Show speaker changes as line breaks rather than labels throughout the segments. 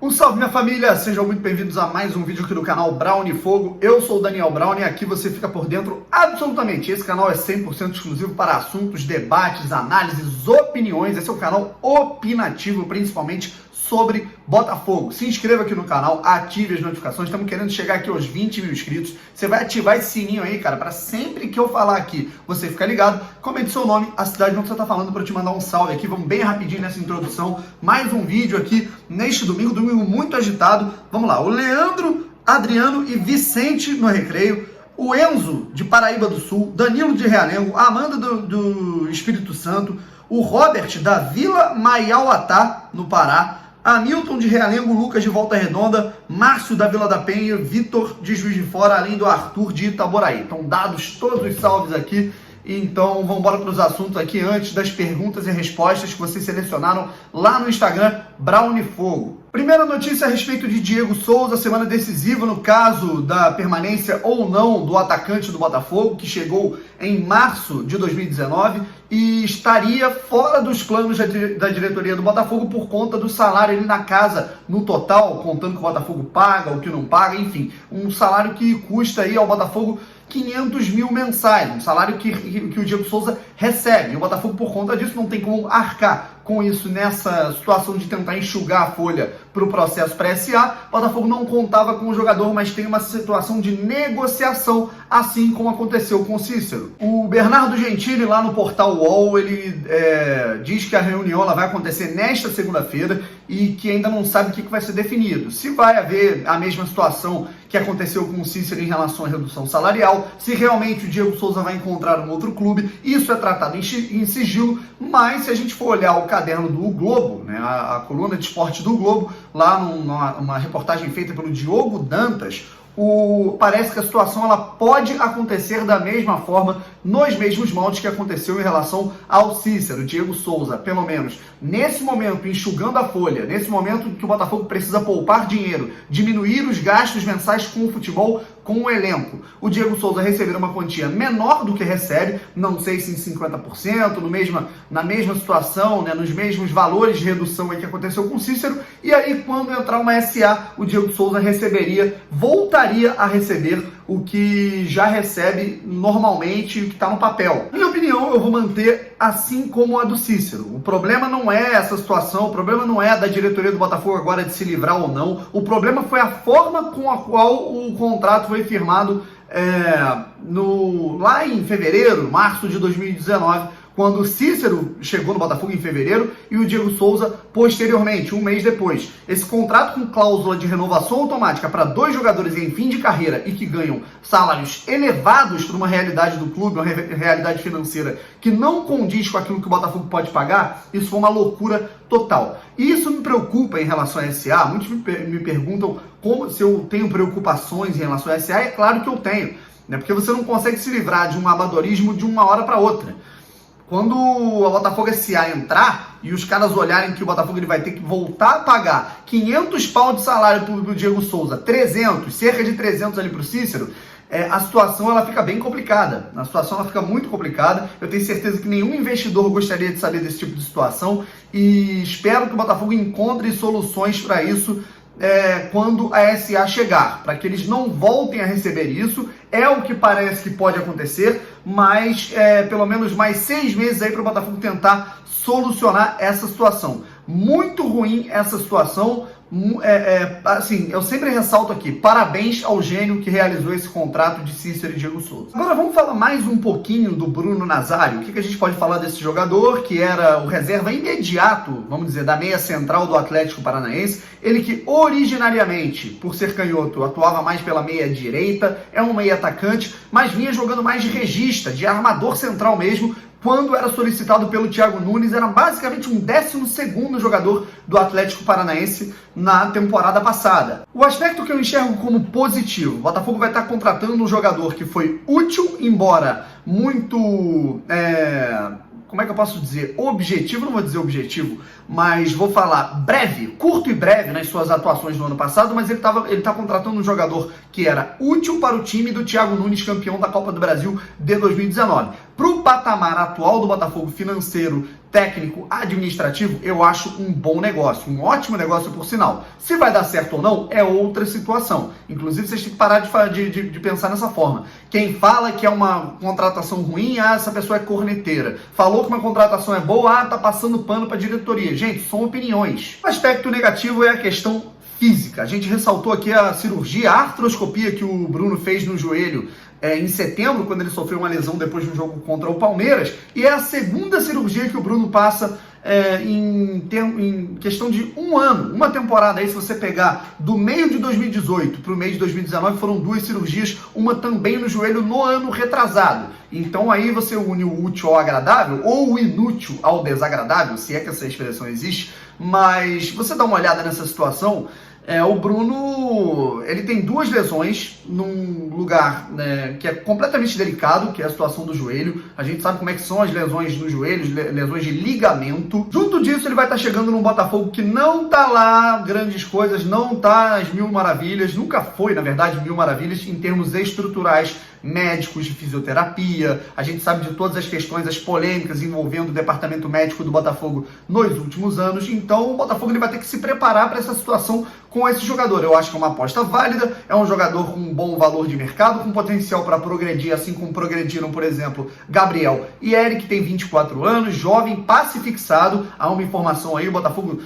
Um salve, minha família! Sejam muito bem-vindos a mais um vídeo aqui do canal Brown Fogo. Eu sou o Daniel Brown e aqui você fica por dentro absolutamente. Esse canal é 100% exclusivo para assuntos, debates, análises, opiniões. Esse é o canal opinativo, principalmente sobre Botafogo. Se inscreva aqui no canal, ative as notificações. Estamos querendo chegar aqui aos 20 mil inscritos. Você vai ativar esse sininho aí, cara, para sempre que eu falar aqui, você ficar ligado. Comente seu nome, a cidade onde você está falando para eu te mandar um salve aqui. Vamos bem rapidinho nessa introdução. Mais um vídeo aqui neste domingo muito agitado. Vamos lá, o Leandro, Adriano e Vicente no Recreio. O Enzo, de Paraíba do Sul, Danilo de Realengo, a Amanda do Espírito Santo, o Robert, da Vila Maiauatá, no Pará, Hamilton de Realengo, Lucas de Volta Redonda, Márcio da Vila da Penha, Vitor de Juiz de Fora, além do Arthur de Itaboraí. Então, dados todos os salves aqui. Então, vamos embora para os assuntos aqui antes das perguntas e respostas que vocês selecionaram lá no Instagram, Brown Fogo. Primeira notícia a respeito de Diego Souza, semana decisiva no caso da permanência ou não do atacante do Botafogo, que chegou em março de 2019 e estaria fora dos planos da diretoria do Botafogo por conta do salário ali na casa, no total, contando que o Botafogo paga, o que não paga, enfim, um salário que custa aí ao Botafogo 500 mil mensais, um salário que o Diego Souza recebe. E o Botafogo, por conta disso, não tem como arcar com isso nessa situação de tentar enxugar a folha para o processo pré-SA. O Botafogo não contava com o jogador, mas tem uma situação de negociação, assim como aconteceu com o Cícero. O Bernardo Gentili, lá no portal UOL, ele diz que a reunião ela vai acontecer nesta segunda-feira e que ainda não sabe o que vai ser definido. Se vai haver a mesma situação que aconteceu com o Cícero em relação à redução salarial, se realmente o Diego Souza vai encontrar um outro clube, isso é tratado em sigilo, mas se a gente for olhar o caderno do Globo, né, a coluna de esporte do Globo, lá numa reportagem feita pelo Diogo Dantas, parece que a situação ela pode acontecer da mesma forma, nos mesmos moldes que aconteceu em relação ao Cícero, Diego Souza, pelo menos nesse momento, enxugando a folha, nesse momento que o Botafogo precisa poupar dinheiro, diminuir os gastos mensais com o futebol, com o elenco. O Diego Souza receberá uma quantia menor do que recebe, não sei se em 50%, na mesma situação, né, nos mesmos valores de redução aí que aconteceu com o Cícero, e aí quando entrar uma SA, o Diego Souza voltaria a receber o que já recebe normalmente, o que está no papel. Na minha opinião, eu vou manter assim como a do Cícero. O problema não é essa situação, o problema não é da diretoria do Botafogo agora de se livrar ou não, o problema foi a forma com a qual o contrato foi firmado lá em fevereiro, março de 2019, quando o Cícero chegou no Botafogo em fevereiro e o Diego Souza posteriormente, um mês depois. Esse contrato com cláusula de renovação automática para 2 jogadores em fim de carreira e que ganham salários elevados para uma realidade do clube, uma realidade financeira que não condiz com aquilo que o Botafogo pode pagar, isso foi uma loucura total. E isso me preocupa em relação à SA. Muitos me perguntam se eu tenho preocupações em relação à SA. É claro que eu tenho, né? Porque você não consegue se livrar de um amadorismo de uma hora para outra. Quando a Botafogo SA entrar e os caras olharem que o Botafogo ele vai ter que voltar a pagar 500 pau de salário pro Diego Souza, 300, cerca de 300 ali pro Cícero, a situação ela fica bem complicada. A situação ela fica muito complicada. Eu tenho certeza que nenhum investidor gostaria de saber desse tipo de situação e espero que o Botafogo encontre soluções para isso quando a SA chegar, para que eles não voltem a receber isso. É o que parece que pode acontecer, mas pelo menos mais 6 meses aí para o Botafogo tentar solucionar essa situação. Muito ruim essa situação. Assim, eu sempre ressalto aqui, parabéns ao gênio que realizou esse contrato de Cícero e Diego Souza. Agora vamos falar mais um pouquinho do Bruno Nazário. O que a gente pode falar desse jogador, que era o reserva imediato, vamos dizer, da meia central do Atlético Paranaense. Ele que originariamente, por ser canhoto, atuava mais pela meia direita, é um meia atacante, mas vinha jogando mais de regista, de armador central mesmo. Quando era solicitado pelo Thiago Nunes, era basicamente um 12º jogador do Atlético Paranaense na temporada passada. O aspecto que eu enxergo como positivo, o Botafogo vai estar contratando um jogador que foi útil, embora muito como é que eu posso dizer, objetivo, não vou dizer objetivo, mas vou falar breve, curto e breve nas suas atuações no ano passado, mas ele tá contratando um jogador que era útil para o time do Thiago Nunes, campeão da Copa do Brasil de 2019. Pro patamar atual do Botafogo financeiro, técnico, administrativo, eu acho um bom negócio, um ótimo negócio por sinal. Se vai dar certo ou não, é outra situação. Inclusive, vocês têm que parar de pensar nessa forma. Quem fala que é uma contratação ruim, essa pessoa é corneteira. Falou que uma contratação é boa, tá passando pano pra diretoria. Gente, são opiniões. O aspecto negativo é a questão física. A gente ressaltou aqui a cirurgia, a artroscopia que o Bruno fez no joelho em setembro, quando ele sofreu uma lesão depois de um jogo contra o Palmeiras, e é a segunda cirurgia que o Bruno passa em questão de um ano, uma temporada. Aí, se você pegar do meio de 2018 para o meio de 2019, foram 2 cirurgias, uma também no joelho no ano retrasado. Então aí você une o útil ao agradável, ou o inútil ao desagradável, se é que essa expressão existe, mas você dá uma olhada nessa situação. O Bruno, ele tem 2 lesões num lugar, né, que é completamente delicado, que é a situação do joelho. A gente sabe como é que são as lesões no joelho, lesões de ligamento. Junto disso, ele vai estar chegando num Botafogo que não tá lá grandes coisas, não tá às mil maravilhas, nunca foi, na verdade, mil maravilhas em termos estruturais, médicos, de fisioterapia. A gente sabe de todas as questões, as polêmicas envolvendo o departamento médico do Botafogo nos últimos anos. Então o Botafogo ele vai ter que se preparar para essa situação com esse jogador. Eu acho que é uma aposta válida, é um jogador com um bom valor de mercado, com potencial para progredir, assim como progrediram, por exemplo, Gabriel e Eric, que tem 24 anos, jovem, passe fixado. Há uma informação aí, o Botafogo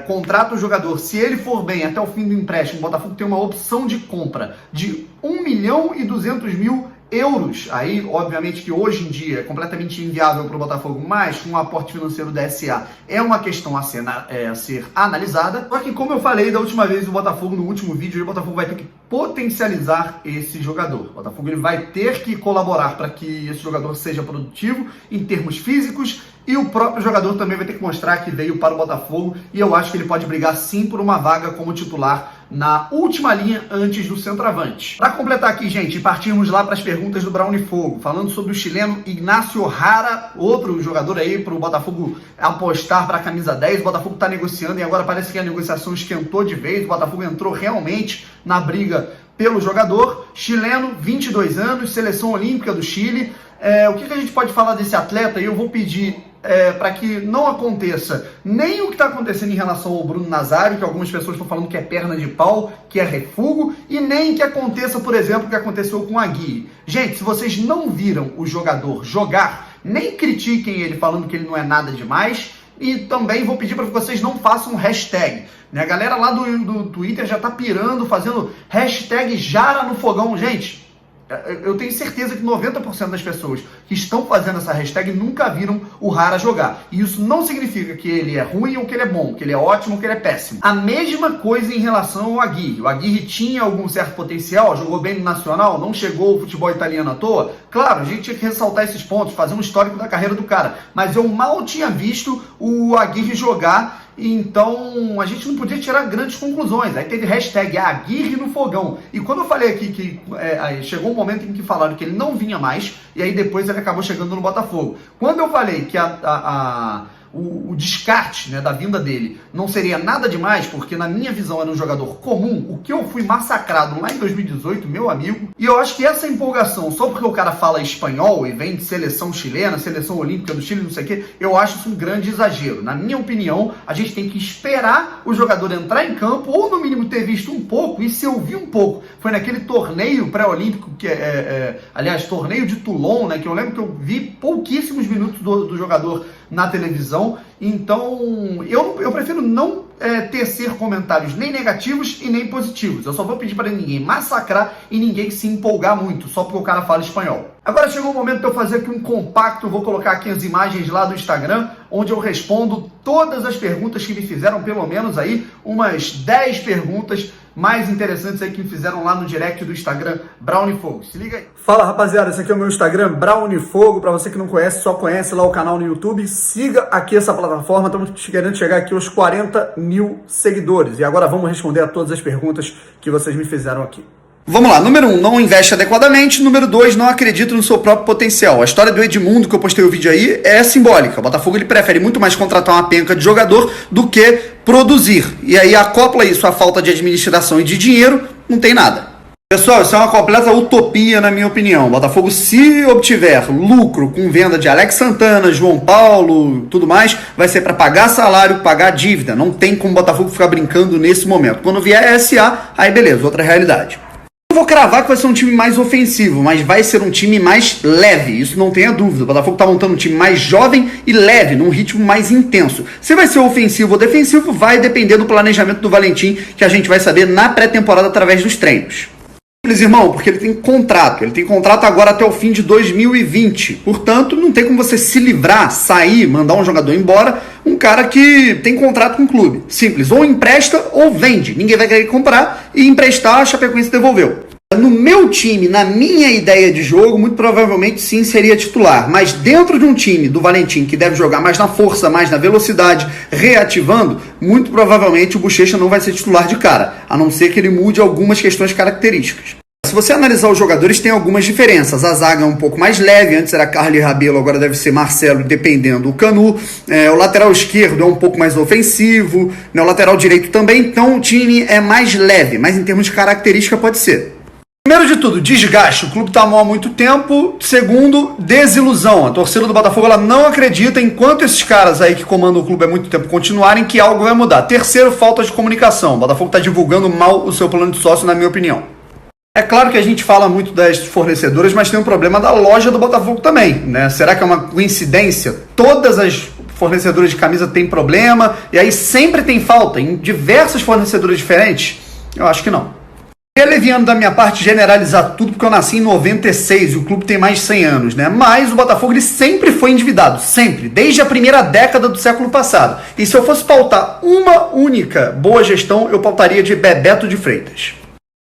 contrata o jogador, se ele for bem até o fim do empréstimo, o Botafogo tem uma opção de compra de 1.200.000 euros. Aí, obviamente que hoje em dia é completamente inviável para o Botafogo, mas com o aporte financeiro da SA é uma questão a ser analisada. Só que, como eu falei da última vez, o Botafogo, no último vídeo, o Botafogo vai ter que potencializar esse jogador. O Botafogo ele vai ter que colaborar para que esse jogador seja produtivo em termos físicos, e o próprio jogador também vai ter que mostrar que veio para o Botafogo, e eu acho que ele pode brigar sim por uma vaga como titular na última linha antes do centroavante. Para completar aqui, gente, partimos lá para as perguntas do Brown e Fogo, falando sobre o chileno Ignacio Jara, outro jogador aí para o Botafogo apostar para a camisa 10. O Botafogo está negociando e agora parece que a negociação esquentou de vez. O Botafogo entrou realmente na briga pelo jogador. Chileno, 22 anos, seleção olímpica do Chile. O que a gente pode falar desse atleta? Eu vou pedir para que não aconteça nem o que está acontecendo em relação ao Bruno Nazário, que algumas pessoas estão falando que é perna de pau, que é refugo, e nem que aconteça, por exemplo, o que aconteceu com o Aguirre. Gente, se vocês não viram o jogador jogar, nem critiquem ele falando que ele não é nada demais, e também vou pedir para que vocês não façam hashtag. A galera lá do Twitter já está pirando, fazendo hashtag Jara no fogão. Gente, eu tenho certeza que 90% das pessoas que estão fazendo essa hashtag nunca viram o Jara jogar. E isso não significa que ele é ruim ou que ele é bom, que ele é ótimo ou que ele é péssimo. A mesma coisa em relação ao Aguirre. O Aguirre tinha algum certo potencial, jogou bem no Nacional, não chegou ao futebol italiano à toa. Claro, a gente tinha que ressaltar esses pontos, fazer um histórico da carreira do cara. Mas eu mal tinha visto o Aguirre jogar, então a gente não podia tirar grandes conclusões. Aí teve hashtag Aguirre no fogão. E quando eu falei aqui que chegou um momento em que falaram que ele não vinha mais, e aí depois ele acabou chegando no Botafogo. Quando eu falei que o descarte, da vinda dele não seria nada demais, porque na minha visão era um jogador comum, o que eu fui massacrado lá em 2018, meu amigo, e eu acho que essa empolgação, só porque o cara fala espanhol e vem de seleção chilena, seleção olímpica do Chile, não sei o quê, eu acho isso um grande exagero. Na minha opinião, a gente tem que esperar o jogador entrar em campo, ou no mínimo ter visto um pouco, e se eu vi um pouco, foi naquele torneio pré-olímpico, que aliás, torneio de Toulon, que eu lembro que eu vi pouquíssimos minutos do jogador na televisão. Então eu prefiro não tecer comentários nem negativos e nem positivos. Eu só vou pedir para ninguém massacrar e ninguém se empolgar muito só porque o cara fala espanhol. Agora chegou o momento de eu fazer aqui um compacto. Vou colocar aqui as imagens lá do Instagram, onde eu respondo todas as perguntas que me fizeram, pelo menos aí umas 10 perguntas mais interessantes aí que me fizeram lá no direct do Instagram Brown e Fogo. Se liga aí. Fala, rapaziada, esse aqui é o meu Instagram Brown e Fogo. Para você que não conhece, só conhece lá o canal no YouTube. Siga aqui essa plataforma. Estamos querendo chegar aqui aos 40.000 seguidores. E agora vamos responder a todas as perguntas que vocês me fizeram aqui. Vamos lá, número 1, não investe adequadamente. Número 2, não acredita no seu próprio potencial. A história do Edmundo, que eu postei o vídeo aí, é simbólica. O Botafogo ele prefere muito mais contratar uma penca de jogador do que produzir. E aí acopla isso à falta de administração e de dinheiro, não tem nada. Pessoal, isso é uma completa utopia, na minha opinião. O Botafogo, se obtiver lucro com venda de Alex Santana, João Paulo, tudo mais, vai ser para pagar salário, pagar dívida. Não tem como o Botafogo ficar brincando nesse momento. Quando vier SA, aí beleza, outra realidade. Eu vou cravar que vai ser um time mais ofensivo, mas vai ser um time mais leve, isso não tenha dúvida. O Botafogo está montando um time mais jovem e leve, num ritmo mais intenso. Se vai ser ofensivo ou defensivo, vai depender do planejamento do Valentim, que a gente vai saber na pré-temporada através dos treinos. Simples, irmão, porque ele tem contrato agora até o fim de 2020, portanto não tem como você se livrar, sair, mandar um jogador embora, um cara que tem contrato com o clube. Simples, ou empresta ou vende, ninguém vai querer comprar e emprestar, a Chapecoense devolveu. No meu time, na minha ideia de jogo, muito provavelmente sim seria titular, mas dentro de um time do Valentim que deve jogar mais na força, mais na velocidade, reativando, muito provavelmente o Bochecha não vai ser titular de cara, a não ser que ele mude algumas questões características. Se você analisar os jogadores, tem algumas diferenças. A zaga é um pouco mais leve, antes era Carlos e Rabelo, agora deve ser Marcelo, dependendo do Canu. O lateral esquerdo é um pouco mais ofensivo, o lateral direito também, então o time é mais leve, mas em termos de característica pode ser. Primeiro de tudo, desgaste. O clube está mal há muito tempo. Segundo, desilusão. A torcida do Botafogo ela não acredita, enquanto esses caras aí que comandam o clube há muito tempo continuarem, que algo vai mudar. Terceiro, falta de comunicação. O Botafogo está divulgando mal o seu plano de sócio, na minha opinião. É claro que a gente fala muito das fornecedoras, mas tem um problema da loja do Botafogo também, né? Será que é uma coincidência? Todas as fornecedoras de camisa têm problema, e aí sempre tem falta em diversas fornecedoras diferentes? Eu acho que não. É leviano da minha parte generalizar tudo, porque eu nasci em 96 e o clube tem mais de 100 anos, né? Mas o Botafogo ele sempre foi endividado, sempre, desde a primeira década do século passado. E se eu fosse pautar uma única boa gestão, eu pautaria de Bebeto de Freitas.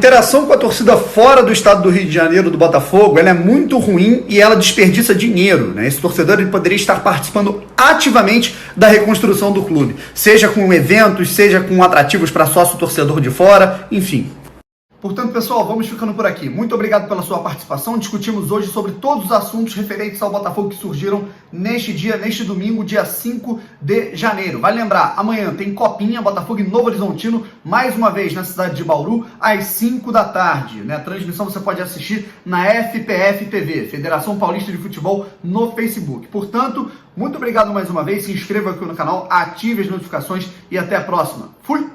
A interação com a torcida fora do estado do Rio de Janeiro do Botafogo ela é muito ruim e ela desperdiça dinheiro, né? Esse torcedor ele poderia estar participando ativamente da reconstrução do clube, seja com eventos, seja com atrativos para sócio torcedor de fora, enfim. Portanto, pessoal, vamos ficando por aqui. Muito obrigado pela sua participação. Discutimos hoje sobre todos os assuntos referentes ao Botafogo que surgiram neste domingo, dia 5 de janeiro. Vale lembrar, amanhã tem Copinha, Botafogo e Novo Horizontino, mais uma vez na cidade de Bauru, às 5 da tarde. A transmissão você pode assistir na FPF TV, Federação Paulista de Futebol, no Facebook. Portanto, muito obrigado mais uma vez. Se inscreva aqui no canal, ative as notificações e até a próxima. Fui!